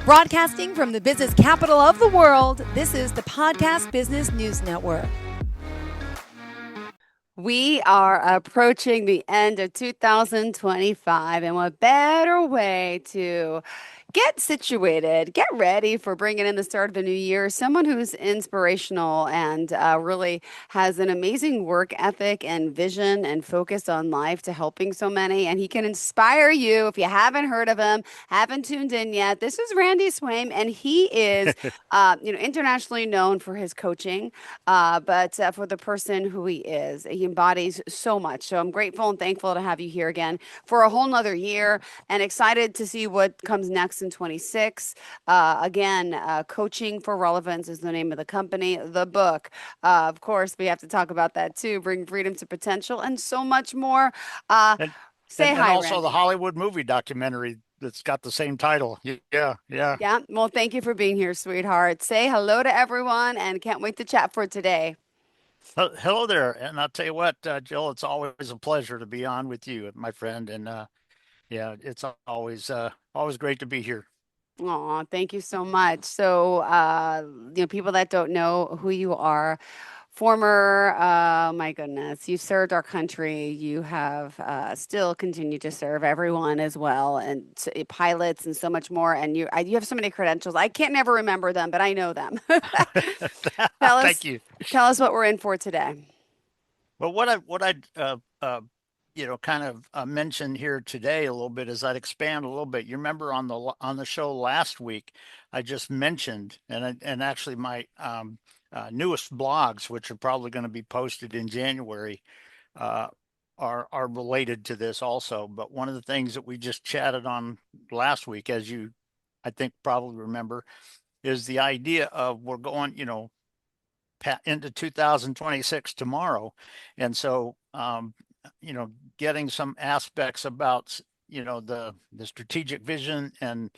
Broadcasting from the business capital of the world, this is the Podcast Business News Network. We are approaching the end of 2025, and what better way to get situated, get ready for bringing in the start of the new year? Someone who's inspirational and really has an amazing work ethic and vision and focus on life to helping so many. And he can inspire you. If you haven't heard of him, haven't tuned in yet, this is Randy Swaim, and he is, internationally known for his coaching, but for the person who he is. He embodies so much. So I'm grateful and thankful to have you here again for a whole nother year and excited to see what comes next in 26. Coaching for Relevance is the name of the company. The book, of course, we have to talk about that too. Bring freedom to potential and so much more. Uh, and Say and hi, also the Randy. Hollywood movie documentary that's got the same title. Yeah, yeah. Yeah, well, thank you for being here, sweetheart. Say hello to everyone and can't wait to chat for today. Hello there, and I'll tell you what, Jill, it's always a pleasure to be on with you, my friend, and yeah, it's always great to be here. Oh, thank you so much. So, people that don't know who you are, former, my goodness, you served our country. You have still continued to serve everyone as well, and pilots and so much more. And you have so many credentials. I can't never remember them, but I know them. Tell Thank us, you. tell us what we're in for today. Well, what I kind of mention here today a little bit is I'd expand a little bit. You remember on the show last week, I just mentioned, and actually my newest blogs, which are probably going to be posted in January, uh, are related to this also. But one of the things that we just chatted on last week, as you I think probably remember, is the idea of we're going, into 2026 tomorrow, and so getting some aspects about the strategic vision and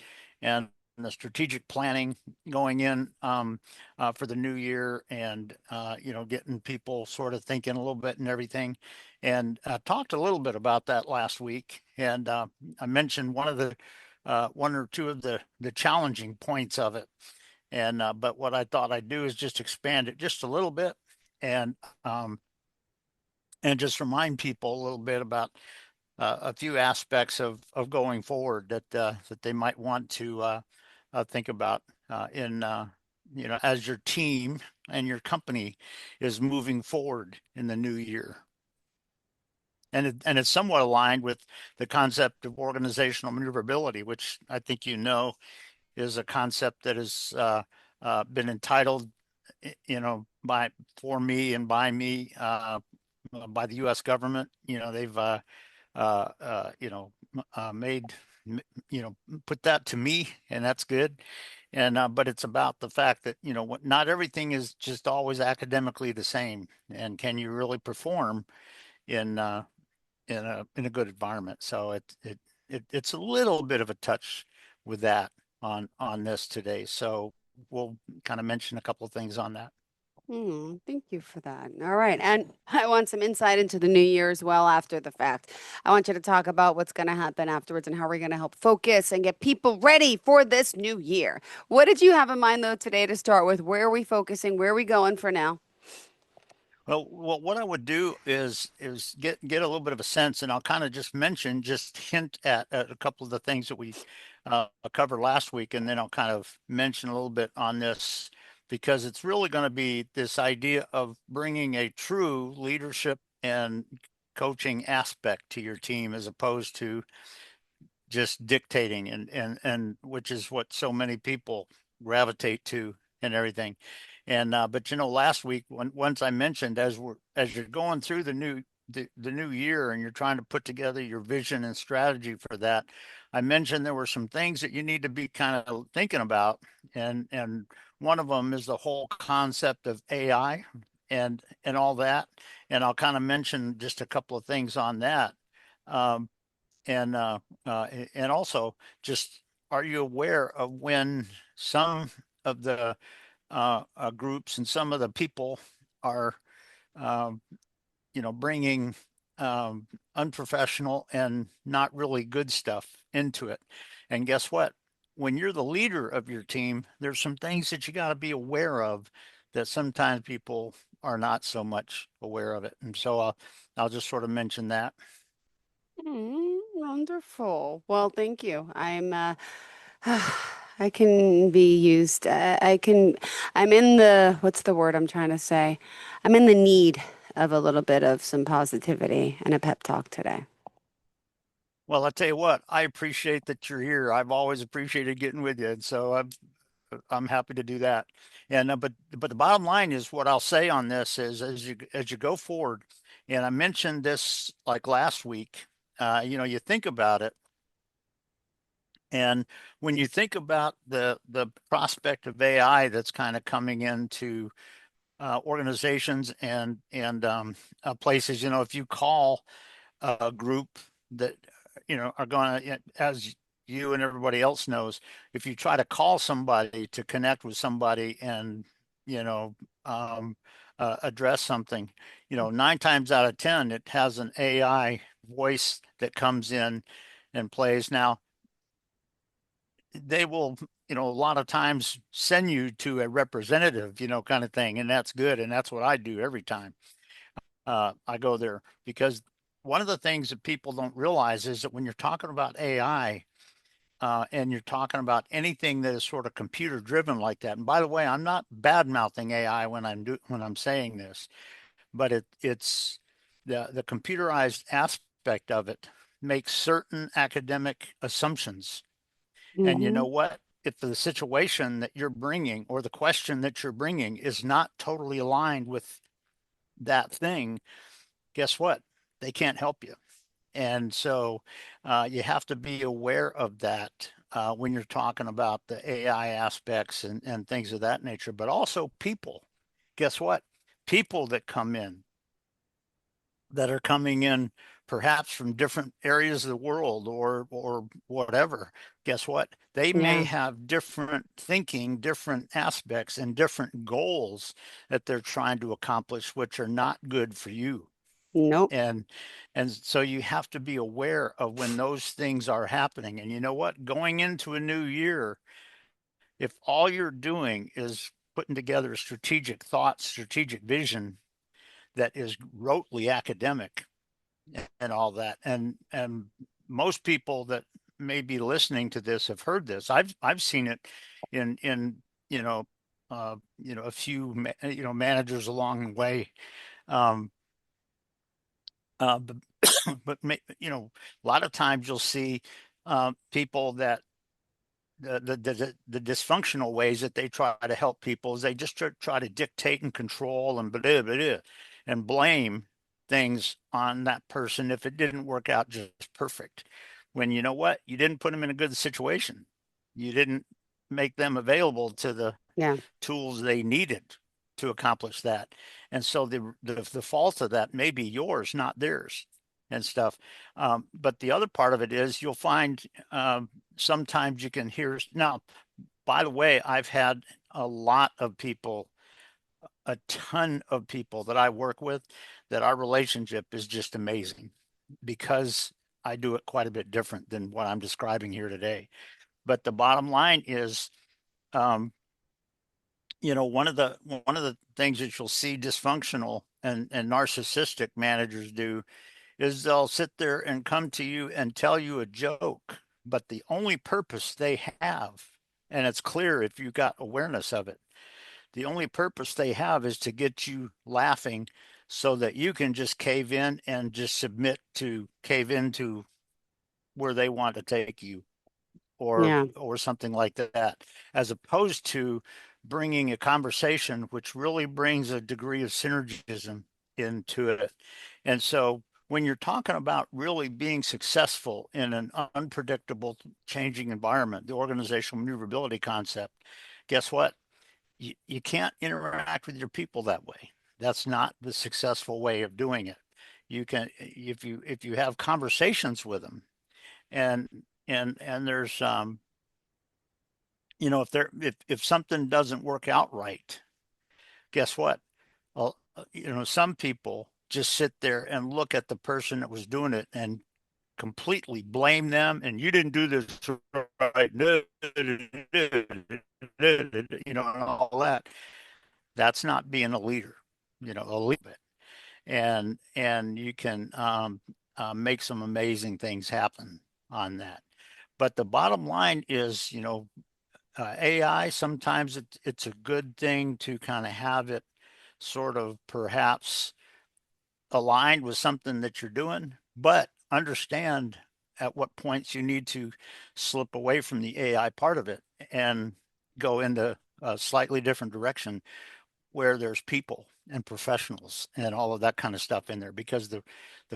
the strategic planning going in for the new year, and getting people sort of thinking a little bit and everything, and talked a little bit about that last week, and I mentioned one or two of the challenging points of it, and but what I thought I'd do is just expand it just a little bit, and um, and just remind people a little bit about a few aspects of going forward that they might want to think about in as your team and your company is moving forward in the new year. And it's somewhat aligned with the concept of organizational maneuverability, which I think is a concept that has been entitled, by for me and by me, by the U.S. government. They've made put that to me, and that's good. And but it's about the fact that not everything is just always academically the same, and can you really perform in in a good environment? So it's a little bit of a touch with that on this today. So we'll kind of mention a couple of things on that. Thank you for that. All right. And I want some insight into the new year as well after the fact. I want you to talk about what's going to happen afterwards and how we're going to help focus and get people ready for this new year. What did you have in mind, though, today to start with? Where are we focusing? Where are we going for now? Well, what I would do is get a little bit of a sense, and I'll kind of just hint at a couple of the things that we covered last week, and then I'll kind of mention a little bit on this, because it's really going to be this idea of bringing a true leadership and coaching aspect to your team, as opposed to just dictating, and which is what so many people gravitate to and everything. And but last week, once I mentioned, as you're going through the new year and you're trying to put together your vision and strategy for that, I mentioned there were some things that you need to be kind of thinking about, and one of them is the whole concept of AI and all that. And I'll kind of mention just a couple of things on that. Um, and and also, just, are you aware of when some of the groups and some of the people are, um, bringing unprofessional and not really good stuff into it? And guess what? when you're the leader of your team, there's some things that you got to be aware of that sometimes people are not so much aware of it. And so I'll just sort of mention that. Wonderful. Well, thank you. I can be used. I'm in what's the word I'm trying to say? I'm in the need of a little bit of some positivity and a pep talk today. Well, I'll tell you what, I appreciate that you're here. I've always appreciated getting with you. And so I'm happy to do that. And but the bottom line is what I'll say on this is as you go forward, and I mentioned this like last week, you think about it. And when you think about the prospect of AI that's kind of coming into organizations and places, if you call a group that are going to, as you and everybody else knows, if you try to call somebody to connect with somebody and you know address something, 9 times out of 10 it has an AI voice that comes in and plays. Now they will, a lot of times send you to a representative, kind of thing, and that's good, and that's what I do every time I go there, because one of the things that people don't realize is that when you're talking about AI and you're talking about anything that is sort of computer driven like that, and by the way, I'm not bad mouthing AI when I'm saying this, but it's the computerized aspect of it makes certain academic assumptions. And you Hmm. know what? If the situation that you're bringing or the question that you're bringing is not totally aligned with that thing, guess what? They can't help you. And so you have to be aware of that when you're talking about the AI aspects and things of that nature, but also people. Guess what? People that come in that are coming in perhaps from different areas of the world or whatever, guess what? They may Yeah. have different thinking, different aspects, and different goals that they're trying to accomplish, which are not good for you. Nope. And and so you have to be aware of when those things are happening. And you know what? Going into a new year, if all you're doing is putting together a strategic thought, strategic vision that is rotely academic and all that, and most people that may be listening to this have heard this. I've seen it in you know a few managers along the way. Um, but a lot of times you'll see people that the dysfunctional ways that they try to help people is they just try to dictate and control and blah, blah, blah, and blame things on that person if it didn't work out just perfect. When you know what, you didn't put them in a good situation, you didn't make them available to the Yeah. tools they needed to accomplish that. And so the fault of that may be yours, not theirs, and stuff. But the other part of it is you'll find sometimes you can hear. Now, by the way, I've had a lot of people, a ton of people that I work with, that our relationship is just amazing because I do it quite a bit different than what I'm describing here today. But the bottom line is, um, one of the things that you'll see dysfunctional and narcissistic managers do is they'll sit there and come to you and tell you a joke, but the only purpose they have, and it's clear if you got awareness of it, the only purpose they have is to get you laughing so that you can just cave in and just submit to cave into where they want to take you, Yeah. or something like that, as opposed to bringing a conversation which really brings a degree of synergism into it. And so when you're talking about really being successful in an unpredictable changing environment, the organizational maneuverability concept, guess what? You can't interact with your people that way. That's not the successful way of doing it. You can, if you have conversations with them, and and there's if something doesn't work out right, guess what? Well, some people just sit there and look at the person that was doing it and completely blame them, and you didn't do this right, and all that. That's not being a leader, a leader. And you can make some amazing things happen on that. But the bottom line is, AI, sometimes it's a good thing to kind of have it sort of perhaps aligned with something that you're doing, but understand at what points you need to slip away from the AI part of it and go into a slightly different direction where there's people and professionals and all of that kind of stuff in there, because the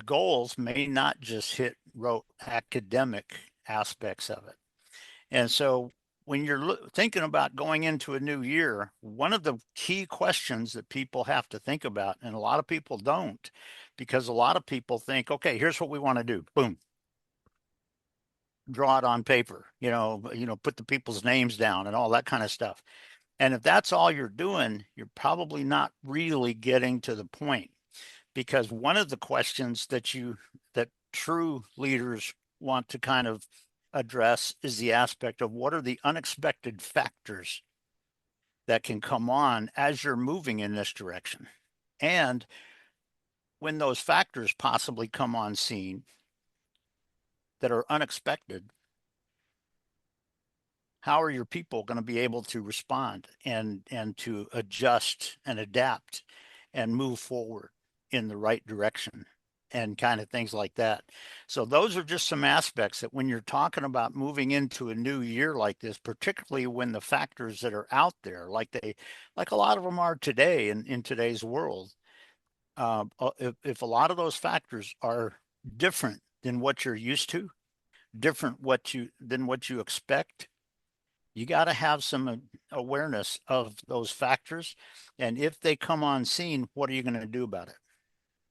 goals may not just hit rote academic aspects of it. And so when you're thinking about going into a new year, one of the key questions that people have to think about, and a lot of people don't, because a lot of people think, okay, here's what we want to do. Boom, draw it on paper, put the people's names down and all that kind of stuff. And if that's all you're doing, you're probably not really getting to the point, because one of the questions that true leaders want to kind of address is the aspect of what are the unexpected factors that can come on as you're moving in this direction. And when those factors possibly come on scene that are unexpected, how are your people going to be able to respond and to adjust and adapt and move forward in the right direction and kind of things like that. So those are just some aspects that when you're talking about moving into a new year like this, particularly when the factors that are out there, like a lot of them are today in today's world, if a lot of those factors are different than what you're used to, different than what you expect, you got to have some awareness of those factors. And if they come on scene, what are you going to do about it?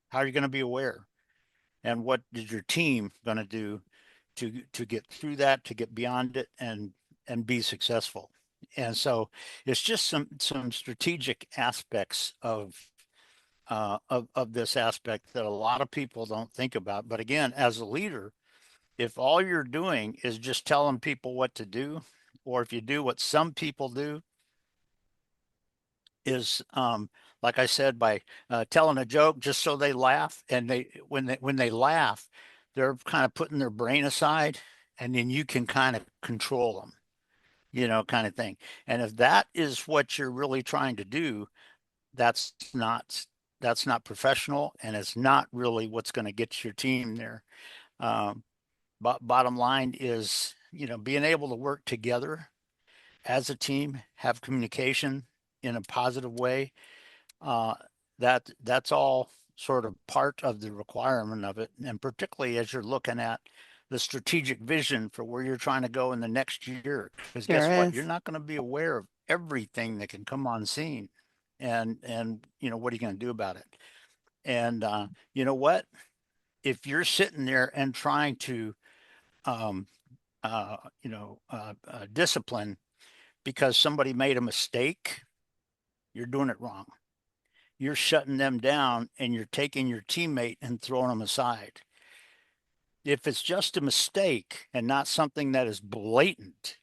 How are you going to be aware? And what is your team going to do to get through that, to get beyond it, and be successful? And so it's just some strategic aspects of this aspect that a lot of people don't think about. But again, as a leader, if all you're doing is just telling people what to do, or if you do what some people do, is like I said, by telling a joke just so they laugh, and when they laugh, they're kind of putting their brain aside, and then you can kind of control them, kind of thing. And if that is what you're really trying to do, that's not that's not professional, and it's not really what's going to get your team there. Um, but bottom line is, being able to work together as a team, have communication in a positive way, uh, that's all sort of part of the requirement of it. And particularly as you're looking at the strategic vision for where you're trying to go in the next year, because Sure guess what? You're is. not going to be aware of everything that can come on scene. And what are you going to do about it? And you know what? If you're sitting there and trying to um, discipline because somebody made a mistake, you're doing it wrong. You're shutting them down, and you're taking your teammate and throwing them aside. If it's just a mistake and not something that is blatant,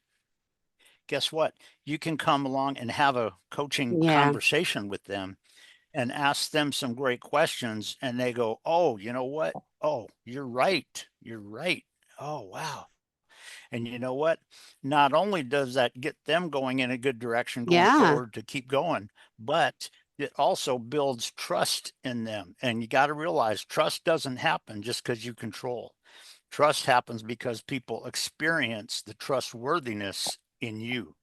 guess what? You can come along and have a coaching Yeah. conversation with them and ask them some great questions. And they go, oh, you know what? Oh, you're right. You're right. Oh, wow. And you know what? Not only does that get them going in a good direction going Yeah. forward to keep going, but it also builds trust in them. And you got to realize trust doesn't happen just because you control. Trust happens because people experience the trustworthiness in you.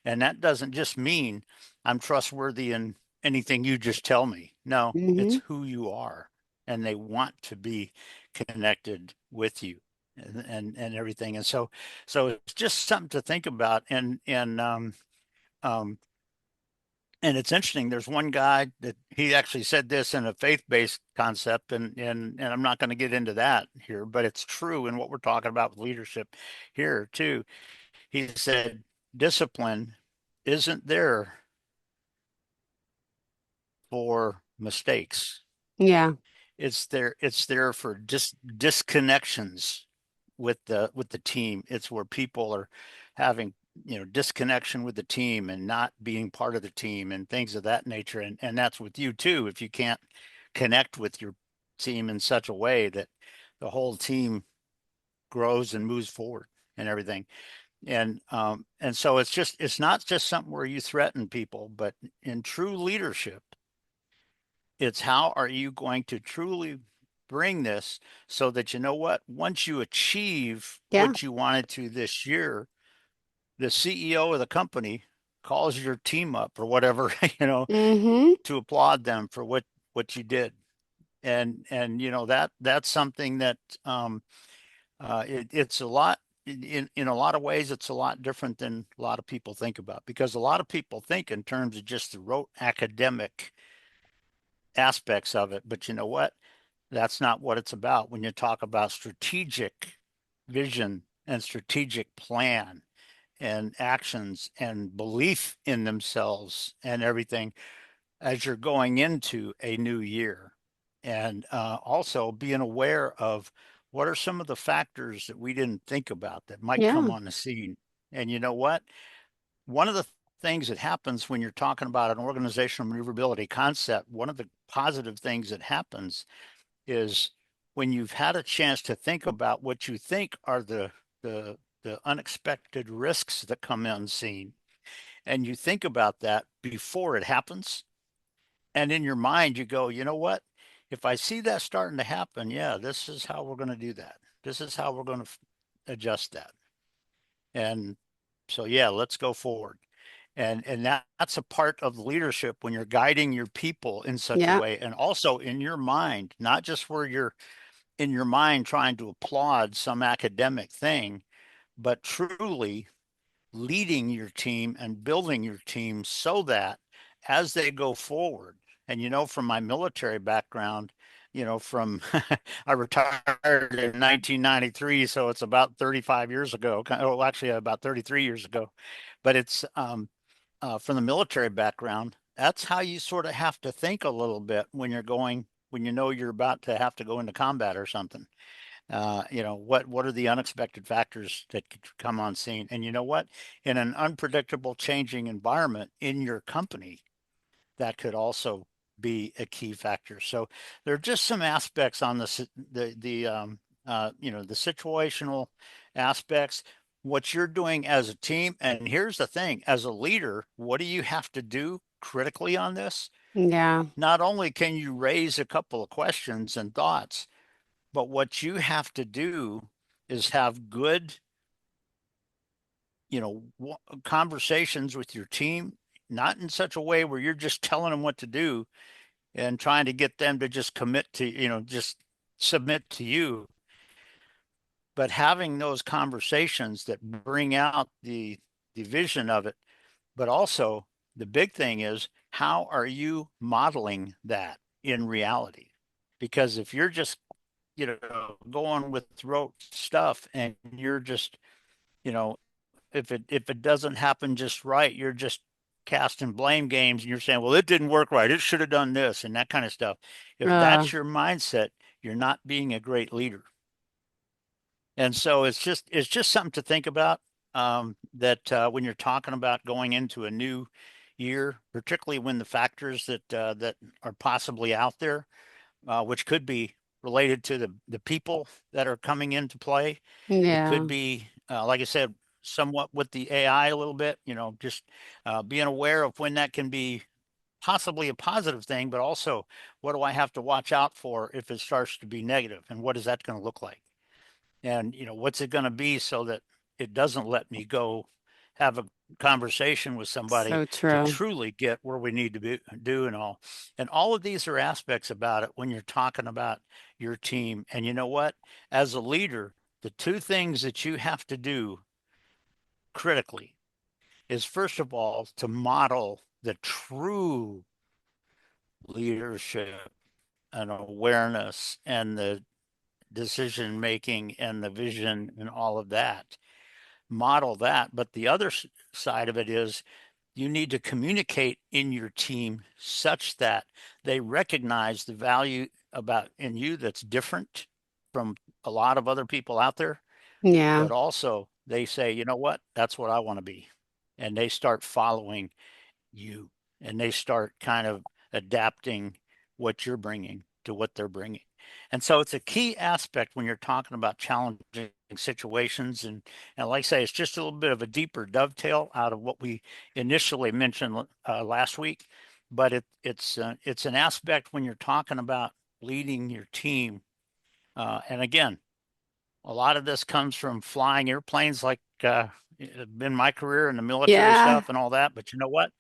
And that doesn't just mean I'm trustworthy in anything you just tell me. No, it's Mm-hmm. who you are. And they want to be connected with you and everything. And so it's just something to think about. Um, and it's interesting. There's one guy that he actually said this in a faith-based concept, and I'm not going to get into that here, but it's true in what we're talking about with leadership here too. He said, discipline isn't there for mistakes. Yeah. It's there for disconnections with the team. It's where people are having, disconnection with the team and not being part of the team and things of that nature. And that's with you too. If you can't connect with your team in such a way that the whole team grows and moves forward and everything. And so it's not just something where you threaten people, but in true leadership, it's how are you going to truly bring this so that, once you achieve Yeah. what you wanted to this year, the CEO of the company calls your team up or whatever, Mm-hmm. to applaud them for what you did. And that's something that it's a lot in a lot of ways. It's a lot different than a lot of people think about, because a lot of people think in terms of just the rote academic aspects of it. But you know what? That's not what it's about when you talk about strategic vision and strategic plan and actions and belief in themselves and everything as you're going into a new year. And also being aware of what are some of the factors that we didn't think about that might come Yeah. on the scene. And you know what? One of the things that happens when you're talking about an organizational maneuverability concept, one of the positive things that happens is when you've had a chance to think about what you think are the the unexpected risks that come unseen, and you think about that before it happens, and in your mind you go, you know what, if I see that starting to happen, yeah, this is how we're going to do that, this is how we're going to adjust that. And so yeah, let's go forward. And that's a part of leadership when you're guiding your people in such a Yeah. way, and also in your mind, not just where you're in your mind trying to applaud some academic thing, but truly leading your team and building your team so that as they go forward, and from my military background, from I retired in 1993, so it's about 35 years ago. Oh, actually, about 33 years ago. But it's from the military background. That's how you sort of have to think a little bit when when you're about to have to go into combat or something. What are the unexpected factors that could come on scene? And you know what? In an unpredictable, changing environment in your company, that could also be a key factor. So there are just some aspects on the situational aspects, what you're doing as a team. And here's the thing, as a leader, what do you have to do critically on this? Yeah. Not only can you raise a couple of questions and thoughts, but what you have to do is have good, conversations with your team, not in such a way where you're just telling them what to do and trying to get them to just commit to, just submit to you, but having those conversations that bring out the vision of it. But also the big thing is, how are you modeling that in reality? Because if you're just, going with rote stuff and you're just, you know, if it doesn't happen just right, you're just casting blame games and you're saying, well, it didn't work right, it should have done this and that kind of stuff. If Uh, that's your mindset, you're not being a great leader. And so it's just something to think about, that when you're talking about going into a new year, particularly when the factors that are possibly out there, which could be related to the people that are coming into play. It yeah. could be, like I said, somewhat with the AI a little bit, just being aware of when that can be possibly a positive thing, but also what do I have to watch out for if it starts to be negative, and what is that going to look like? And what's it going to be so that it doesn't let me go have a conversation with somebody So to true. truly get where we need to do and all of these are aspects about it when you're talking about your team. And you know what, as a leader, the two things that you have to do critically is, first of all, to model the true leadership and awareness and the decision making and the vision and all of that, model that. But the other side of it is, you need to communicate in your team such that they recognize the value about in you that's different from a lot of other people out there. Yeah. but also they say, you know what, that's what I want to be. And they start following you, and they start kind of adapting what you're bringing to what they're bringing. And so it's a key aspect when you're talking about challenging situations. And like I say, it's just a little bit of a deeper dovetail out of what we initially mentioned last week. But it's an aspect when you're talking about leading your team. And again, a lot of this comes from flying airplanes, like in my career in the military Yeah. stuff and all that. But you know what?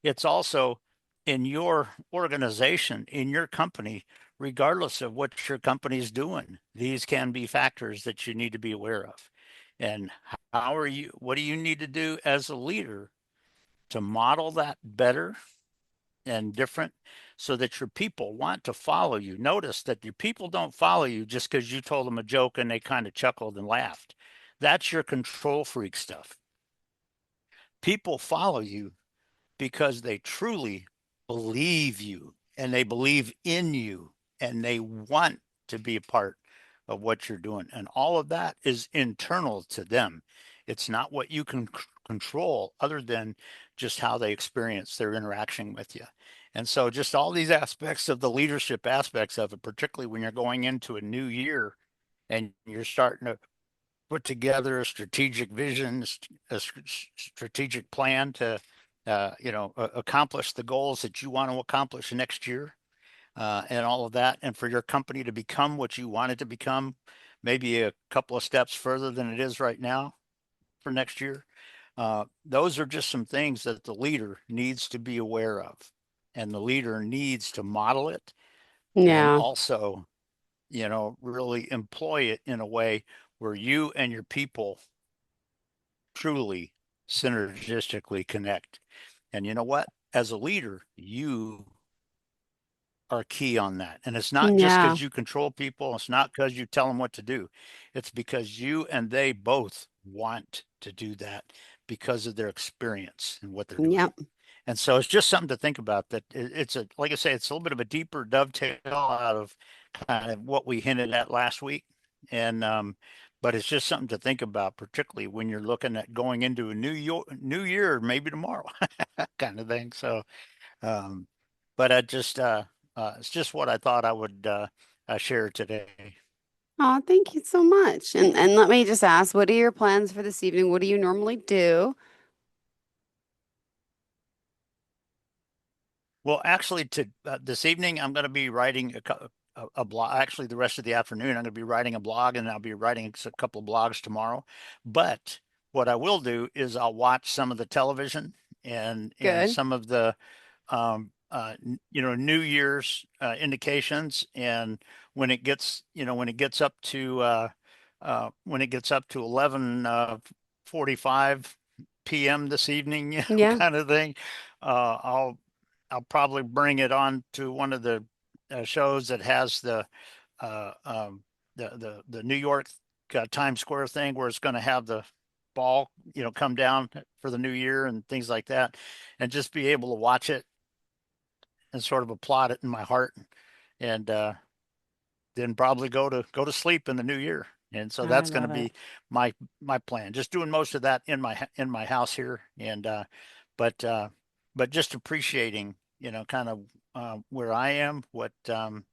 It's also in your organization, in your company, regardless of what your company's doing. These can be factors that you need to be aware of. And what do you need to do as a leader to model that better and different so that your people want to follow you? Notice that your people don't follow you just because you told them a joke and they kind of chuckled and laughed. That's your control freak stuff. People follow you because they truly believe you and they believe in you and they want to be a part of what you're doing. And all of that is internal to them. It's not what you can control other than just how they experience their interaction with you. And so, just all these aspects of the leadership aspects of it, particularly when you're going into a new year and you're starting to put together a strategic vision, a strategic plan to, accomplish the goals that you want to accomplish next year, and all of that, and for your company to become what you want it to become, maybe a couple of steps further than it is right now for next year. Those are just some things that the leader needs to be aware of, and the leader needs to model it, and Yeah. also, really employ it in a way where you and your people truly synergistically connect. And you know what? As a leader, you are key on that. And it's not just Yeah. because you control people, it's not because you tell them what to do. It's because you and they both want to do that because of their experience and what they're doing. Yep. And so it's just something to think about, that it's a, like I say, it's a little bit of a deeper dovetail out of kind of what we hinted at last week. And, but it's just something to think about, particularly when you're looking at going into a new year, maybe tomorrow kind of thing. So, um, but it's just what I thought I would share today. Oh, thank you so much. And let me just ask, what are your plans for this evening? What do you normally do? Well, actually, to this evening, I'm going to be writing a blog. Actually, the rest of the afternoon, I'm going to be writing a blog, and I'll be writing a couple of blogs tomorrow. But what I will do is I'll watch some of the television and Good. some of the New Year's indications. And when it gets up to 11 45 p.m. this evening, Yeah. kind of thing, uh, I'll I'll probably bring it on to one of the shows that has uh, um, the New York Times Square thing, where it's going to have the ball, come down for the new year and things like that, and just be able to watch it and sort of applaud it in my heart, and then probably go to sleep in the new year. And so I that's going to love it. be my my plan. Just doing most of that in my house here, and but but just appreciating, kind of where I am, what and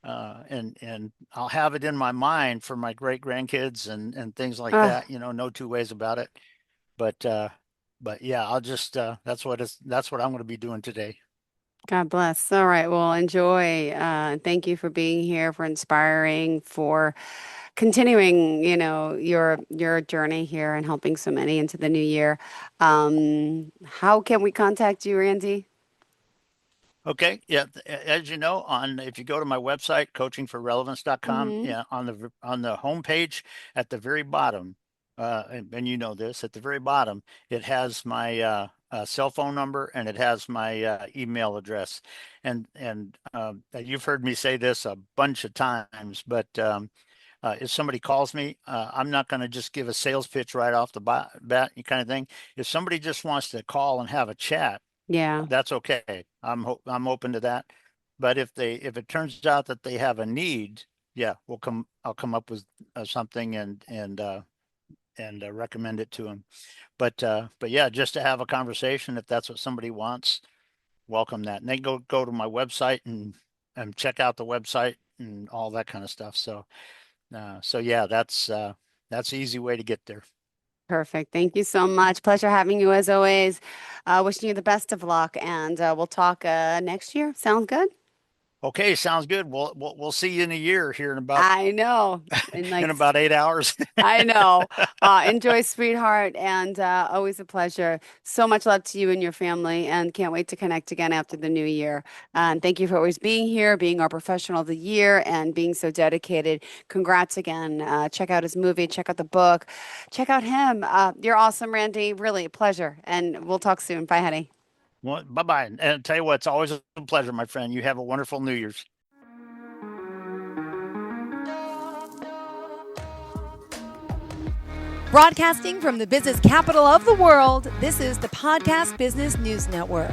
I'll have it in my mind for my great grandkids and things like Oh, that. No two ways about it. But yeah, I'll just that's what I'm going to be doing today. God bless. All right. Well, enjoy. Thank you for being here, for inspiring, for continuing, your journey here and helping so many into the new year. How can we contact you, Randy? Okay. Yeah. As you know, if you go to my website, coachingforrelevance.com, Mm-hmm. yeah, on the homepage at the very bottom, and you know this, at the very bottom, it has my cell phone number, and it has my email address. And you've heard me say this a bunch of times, but if somebody calls me, I'm not going to just give a sales pitch right off the bat, kind of thing. If somebody just wants to call and have a chat, Yeah. that's okay. I'm open to that. But if it turns out that they have a need, yeah, I'll come up with something, and and recommend it to them. But yeah, just to have a conversation, if that's what somebody wants, welcome that. And they go to my website and check out the website and all that kind of stuff. So yeah, that's the easy way to get there. Perfect. Thank you so much. Pleasure having you as always. Wishing you the best of luck, and we'll talk next year. Sounds good? Okay, sounds good. We'll see you in a year here in about I know. And in like, about 8 hours. I know. Enjoy, sweetheart, and always a pleasure. So much love to you and your family, and can't wait to connect again after the new year. And thank you for always being here, being our professional of the year, and being so dedicated. Congrats again. Check out his movie, check out the book, check out him. You're awesome, Randy. Really a pleasure. And we'll talk soon. Bye, honey. Well, bye-bye. And I'll tell you what, it's always a pleasure, my friend. You have a wonderful New Year's. Broadcasting from the business capital of the world, this is the Podcast Business News Network.